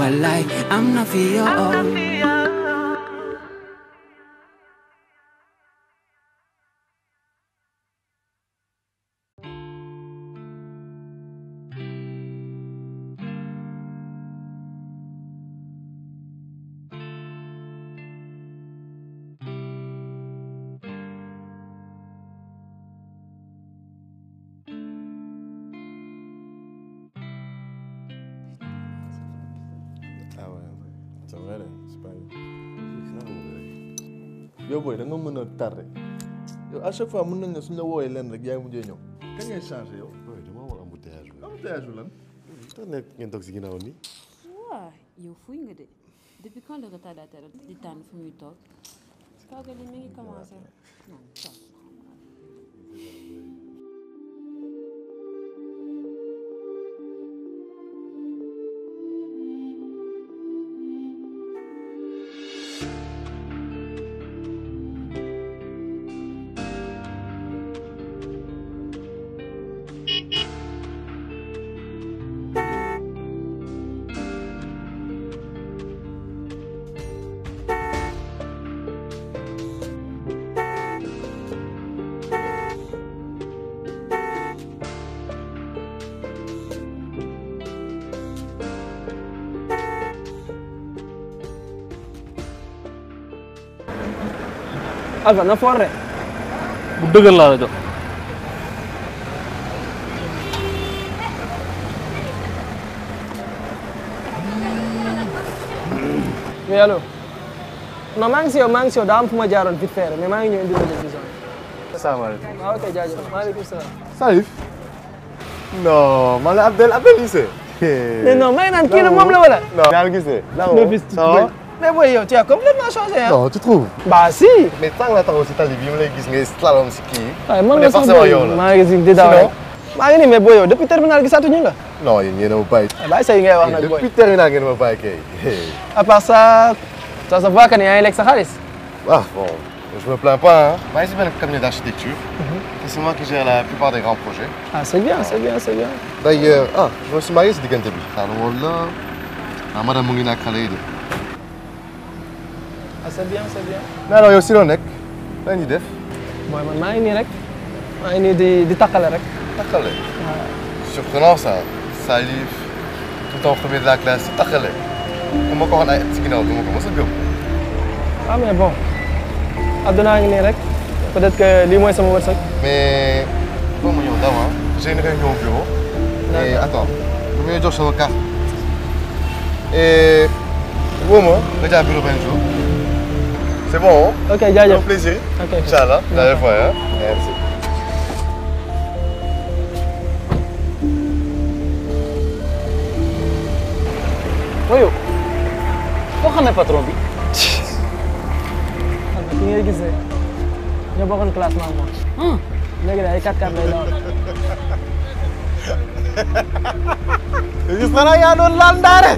walay am na fi yow yow booy da nga mën a tardé yow à chaque fois mën nañ ne suñ la wooyee lenn rek yaay mujjee ñëw kañ ngay changé yow. oui dama war embouteillage bi. embouteillage bi lan. tax nekk ngeen toog si ginnaaw nii. waaw yow fuy nga de depuis quand le retardataire di tànn fu muy toog kaw ga li mi ngi commencé non toog. Alpha na foor rek bu dëgër laa la jox. oui allo non maa ngi si yow daa am fu ma jaaroon vite fait mais maa ngi ñëw indi la décision. asalaamaaleykum. waaw ok jaajëf maaleykum salaam. Salif. non man la Abdel lycée. mais non may naan kii la moom la wala. non yaa ngi gisee. mais booy yow tu as complètement changé hein. non tu trouves. bah si. mais tant que la taxaw si tali bi mu lay gis ngay slalom si kii. waaye man la sax booy maa ngi gis di daw rek. maa ngi nii mais booy yow depuis terminal gisaatuñu la. non yéen yéen a ma bàyyi. bàyyi say ngay wax nag booy depuis terminal ngeen ma bàyyi kay. à part ça ça se voit que ni yaa ngi lekk sa xaalis. ah bon je me plains pas hein. maa ngi si benn cabinet d'architecture. et c'est moi qui gère la plupart des grands projets. ah c'est bien c'est bien c'est bien. d'ailleurs ah je me suis marié si diggante bi. xaaral woon la ah madame mu ngi nag xale yi de. ah c'est bien c'est bien. mais alors yow si loo nekk lan ñuy def. mooy man maa ngi nii rek maa ngi nii di takkale rek. takkale. surprenant ça. Salif tout en premier de la classe si takkale. ku ma ko waxoon ay at si ginnaaw du ma ko mos a gëm. ah mais bon addunaa ngi nii rek peut-être que lii mooy sama wërsëg. mais foo ma ñëw daaw j'ai une réunion au bureau. et attends bu may jox sama carte. et woo ma nga jaar bureau benn jour. c'est bon. ok jaajëf un plaisir. ok inchallah la fois hein. merci. Woyo foo xamee patron bi. xam nga ki ngay gisee ñoo bokkoon classement ak moom. léegi daal ay 4-4 lay dawal. gis nga yaa doon laal ndaare.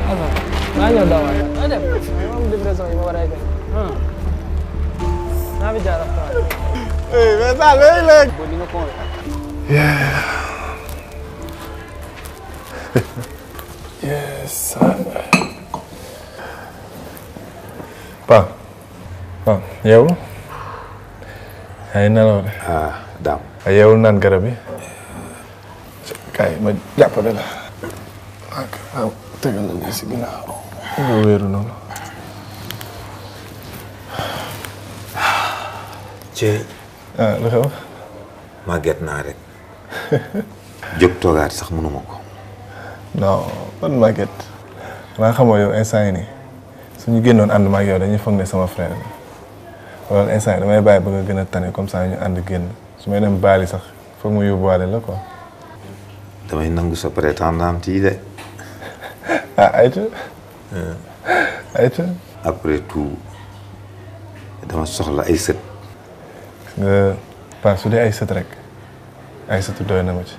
alors maa ñëw dawal maa dem moom livraison yi ma war a eggal. naa fi jaar ak mais ça léegi. boo di nga ko yes. Pa yow yaa ngi nelaw de. ah Dame. yow naan garab yi. kay ma jàppale la. waaw tegal la nii si ginnaaw. nga wéeru noonu. Cee. ah lu xew. màgget naa rek. jóg toogaat sax mënuma ko. non man màgget. xanaa xamoo yow instant yi nii suñu génnoon ànd ma ak yow dañuy foog ne sama frère la. wala instant yi damay bàyyi ba nga gën a tane comme ça ñu ànd génn su may dem baali sax foog mu yóbbuwaale la quoi. damay nangu sa prétendante yi de. ah ayca. ayca. après tout dama soxla ay sët. nga pas su dee ay sët rek ay sët doy na ma ci.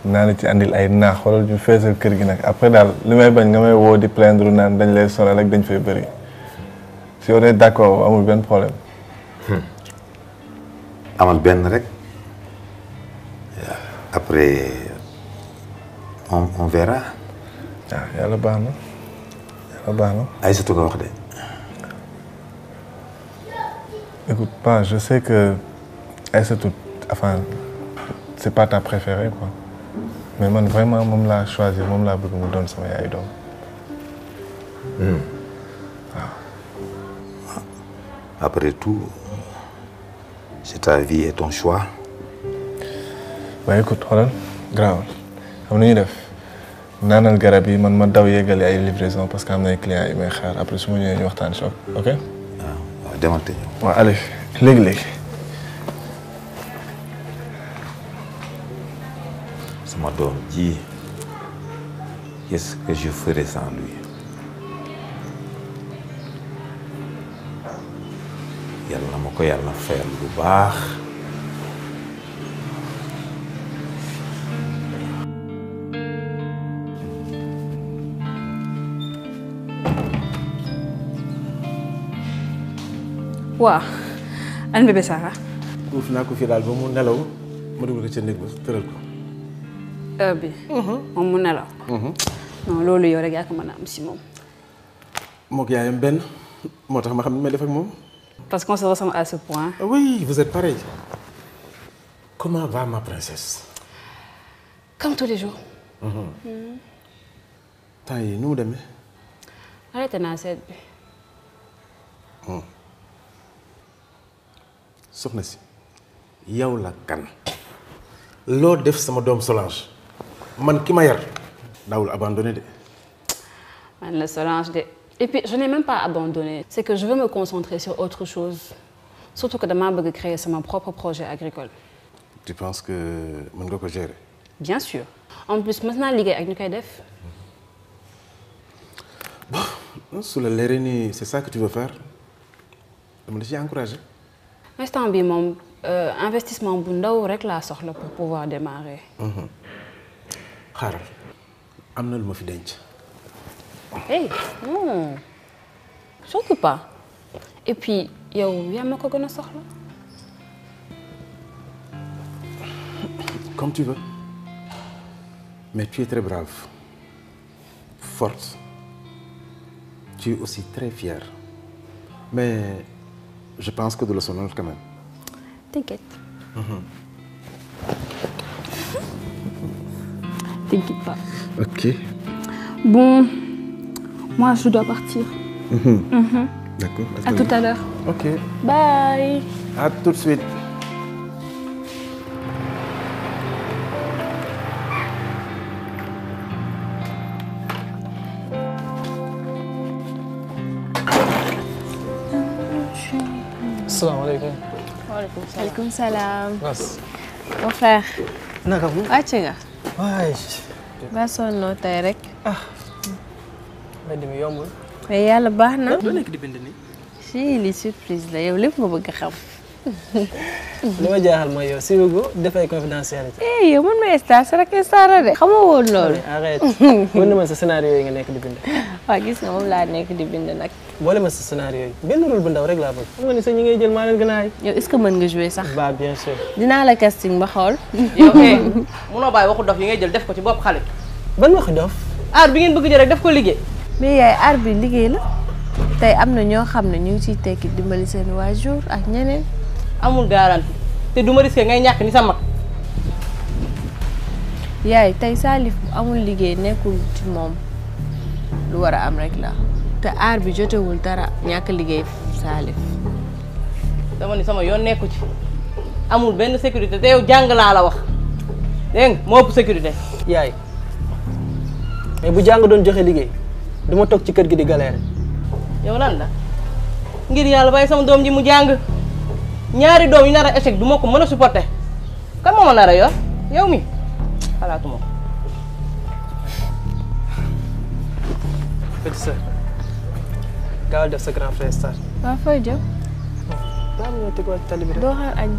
naa la ci andil ay naax xoolal ñu feesal kër gi nag après daal li may bañ nga may woo di plaindre naan dañ lay sonal rek dañ fay bëri si on est d'accord amul benn problème. amal benn rek après on verra. ah yàlla baax na yàlla baax na. Aïssatou nga wax de. écoute pas je sais que Aïssatou enfin c'est pas ta préférée quoi mais man vraiment moom laa choisir moom laa bëgg mu doon sama yaay doom. Après tout c'est ta vie et ton choix. waaye écoute xoolal grave xam nañu def naanal garab yi man ma daw yeggale ay livraison parce que am na ay clients yi may xaar après su ma ñëwee ñu waxtaan si ok. waaw demal te ñëw. waaw allez léegi-léegi. sama doom ji qu'est-ce que je ferais sans lui. yàlla na ma ko yàlla fayal bu baax. waaw an bébé Sara. uuf naa ko fii daal ba mu nelaw ma dugal ko ca néeg ba tëral ko. heure bi. moom mu nelaw. non loolu yow rek yaa ko mën a am si moom. mook yaayam benn moo tax ma xam ni may def ak moom. parce qu'on se ressemble à ce point. Oui, vous êtes pareil. Comment va ma princesse? Comme tous les jours. temps yi nu mu demee. arrêté naa seet bi. soxna si yow la kan loo def sama doom Solange man ki ma yar daawul abandonné de. Man la Solange de. Et puis je n'ai même pas abandonné. C'est que je veux me concentrer sur autre chose. Surtout que demain je veux créer mon propre projet agricole. Tu penses que mën nga ko gérer? Bien sûr. En plus maintenant liggéey ak ñu koy def. Bon su la leeree ni c'est ça que tu veux faire dama la ci encouragé. Instant bi moom investissement bu ndaw rek laa soxla pour pouvoir démarrer. xaaral am na lu ma fi denc. Hey, non, surtout pas. Et puis, yow yaa ma ko gën a soxla. Comme tu veux. Mais tu es très brave, forte. Tu es aussi très fière. Mais je pense que de le sonal quand même. T'inquiète. T'inquiète pas. Ok. Bon, moi je dois partir. D'accord. À tout à l'heure. Ok. Bye. À tout de suite. Asalaamaaleykum. Waaleykum salaam. Bas. Mon frère. naka mu. wàcc nga. waay. ba sonnoo tey rek. mbedd mi yombul. mais yàlla baax na. doo nekk di bind nii. si li surprise la yow lépp nga bëgg a xam. li ma jaaxal mooy yow si Hugo dafay confidentialité. yow man ma star sa rek star la de. xamoo woon loolu. arrête. mën na ma sa scénario yi nga nekk di bind. waaw gis nga moom laa nekk di bind nag. boole ma sa scénario yi benn rôle bu ndaw rek laa bëgg. xam nga ni sa ñi ngay jël maa leen gën a aay. yow est-ce que mën nga jouer sax. bah bien sûr. dinaa la casting ba xool. yow munoo bàyyi waxu dof yi ngay jël def ko ci bopp xale. ban waxi dof. aar bi ngeen bëgg jël rek def ko liggéey. mais yaay aar bi liggéey la. tey am na ñoo xam ne ñu ngi ciy tekki dimbali seen waajur ak ñeneen. amul garantie te du ma risqué ngay ñàkk ni sa mag. yaay tey Salif bu amul liggéey nekkul ci moom lu war a am rek la te aar bi jotewul dara ñàkk liggéey Salif. dama ni sama yoon nekku ci amul benn sécurité te yow jàng laa la wax dégg nga moo ëpp sécurité. yaay mais bu jàng doon joxe liggéey du ma toog ci kër gi di galère. yow lan la ngir yàlla bàyyi sama doom ji mu jàng ñaari doom yi nar a échec du ma ko mën a supporter kan moo ma nar a yor yow mi xalaatuma ko. Petite sœur gaawal def sa grand frère star. waa fooy jëm. daa ma ñëw teg wàllu tali bi rek. doo xaar añ.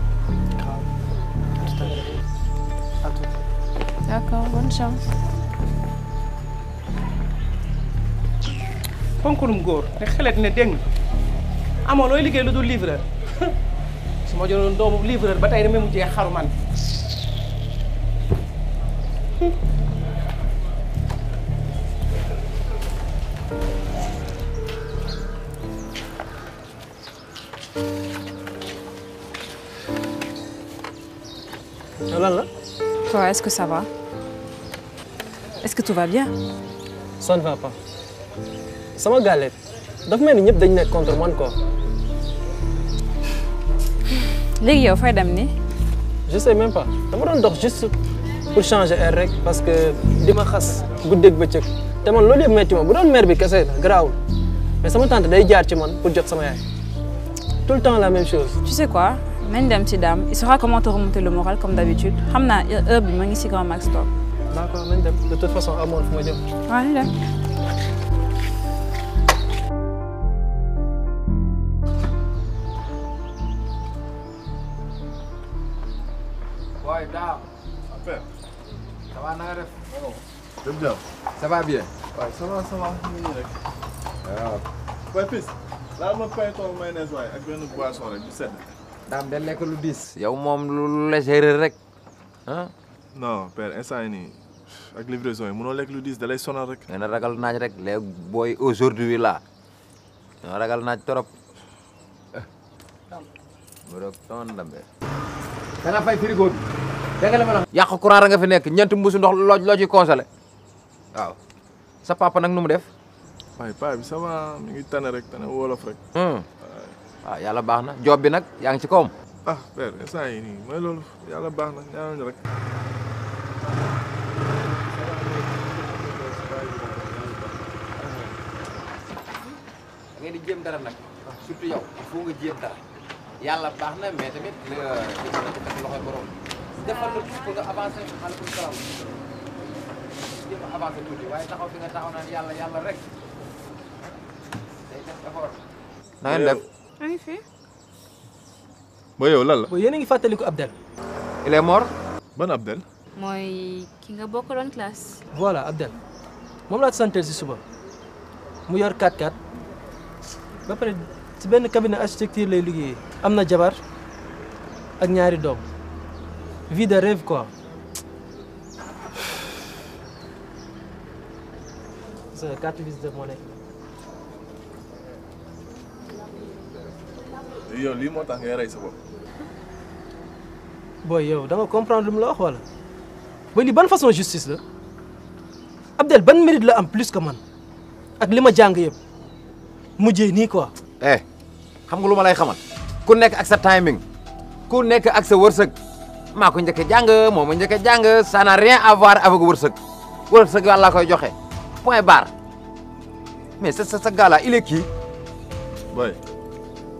d'accord bonne chance. konkurum góor te xelet ne dégg nga amoo looy liggéey lu dul livreur su ma jëloon doomu livreur ba tey damay mujjee xaru man Toi, est-ce que ça va? Est-ce que tout va bien? Ça ne va pas. Sama galette. Dafa mel ni ñëpp dañ nekk contre moi quoi. léegi yow fay dem ni? Je sais même pas. dama doon dox juste pour changer air rek parce que di ma xas guddeeg bëccëg. te man loolu yëpp metti ma bu doon mère bi kese la garaawul mais sama tante day jaar ci man pour jot sama yaay. Tout le temps la même chose. Tu sais quoi? nañ dem ci Dame. Il saura comment te remonter le moral comme d'habitude. xam naa heure bi ma ngi ci Grand Max Top. D'accord nañ dem de toute façon amoon fu ma jëm. waaw ñu dem. Boy, Dame. Père. Ça va, na nga def? Lépp jàmm. Ça va bien. waaw ça va ñu ngi nii rek. waaw. waaye Fils. laal ma pain toog mayonnaise waaye ak benn boisson rek du sedd. Dame de lekk lu diis. yow moom lu léger rek ah. non père instant yii nii ak livraison yi mënoo lekk lu diis da lay sonal rek. nga ne ragal naaj rek les boy aujourd'hui là nga ragal naaj trop. Mbërëg ton Ndambe. da nga fay frigo bi. dégg nga li ma la. yàq courant nga fi nekk ñeenti mbuusu ndox loo ci congelé waaw. sa papa nag nu mu def. waaye paa bi ça va mi ngi tane rek tane wolof rek. waaw yàlla baax na job bi nag yaa ngi ci kawam. ah père instant yii nii mooy loolu yàlla baax na ñaanal ñu rek. da ngeen di jéem dara nag surtout yow il faut nga jéem dara yàlla baax na mais tamit li nga def loxoy borom defal la pour nga avancer maaleykum salaam jéem a avancer tuuti waaye taxaw fi nga taxaw naan yàlla rek day def effort. na ngeen def. maa ngi fi. ba yow lan la. booy yéen a ngi fàttaliku Abdel. il est mort. ban Abdel. mooy ki nga bokkaloon classe. voilà Abdel moom laa santel si suba mu yor 4x4 ba pare si benn cabinet architecture lay liggéeyee. am na jabar ak ñaari doom vie de rêve quoi. sa carte visite moo nekk. yow lii moo tax ngay rey sa bopp. booy yow da nga comprendre lu mu la wax wala. booy lii ban façon justice la. Abdel ban mérite la am plus que man ak li ma jàng yëpp mujjee nii quoi. xam nga lu ma lay xamal ku nekk ak sa timing ku nekk ak sa wërsëg maa ko njëkk a jàng moom ma njëkk a jàng ça n'a rien à voir avec wërsëg yàlla koy joxe point barre mais sa gars là il est qui. boy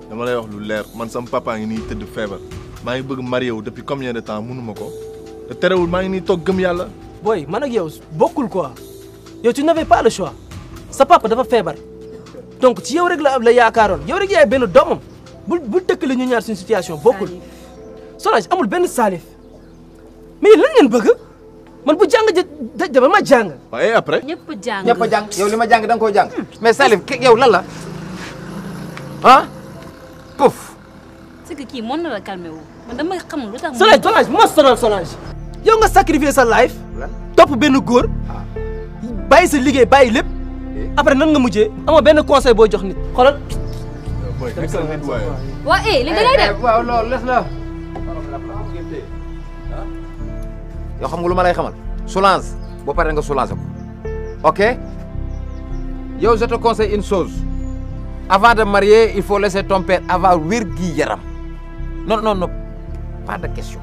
dama lay wax lu leer man sama papa ngi nii tëdd feebar maa ngi bëgg marié wu depuis combien de temps mënuma ko te terewul maa ngi nii toog gëm yàlla. booy man ak yow bokkul quoi yow tu n'avais pas le choix sa papa dafa feebar donc ci yow rek la yaakaaroon yow rek yaay benn doomam bul tëkkale ñu ñaar suñu situation bokkul. Solange amul benn Salif mais lan ngeen bëgg man bu jàng dama ma jàng. waaye après. ñëpp jàng yow li ma jàng da nga koo jàng mais Salif yow lan la ah pouf. c'est que kii mën na la calmer wu man dama xamul lu tax. Solange moo sonal Solange yow nga sacrifier sa life topp benn góor bàyyi sa liggéey bàyyi lépp après nan nga mujjee amoo benn conseil boo jox nit xoolal. booy excellent waaye. waa li da ngay def. waaw loolu les la. yow xam nga lu ma lay xamal Solange boo paree nga Solange ko ok yow je te conseille une chose avant de marier il faut laisser ton père avoir wér-gi-yaram non pas de question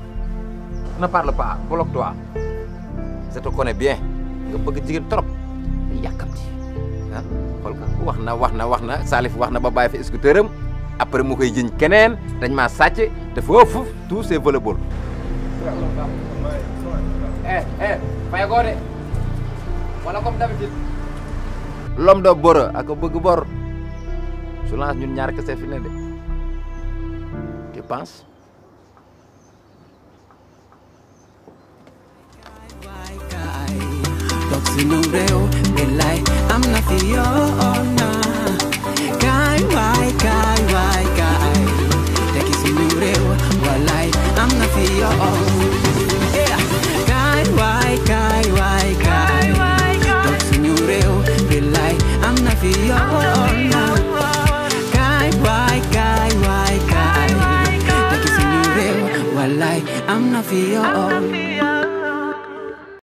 ne parle pas bloque-toi je te connais bien nga bëgg jigéen trop yàkkamti ah xool ko wax na Salif wax na ba bàyyi fi scooter am après mu koy jiñ keneen dañ maa sàcc te foofu tout c'est volleyball. fay goo de wala comme d'habitude. l'homme de bor ak bëgg bor Solange ñun ñaar kese fi ne de tu penses. Toog si nu réew billaay am na fi yoona kaay waay tekki si nu réew wallaay am na fi yoon kaay waay Walai, I'm not for you.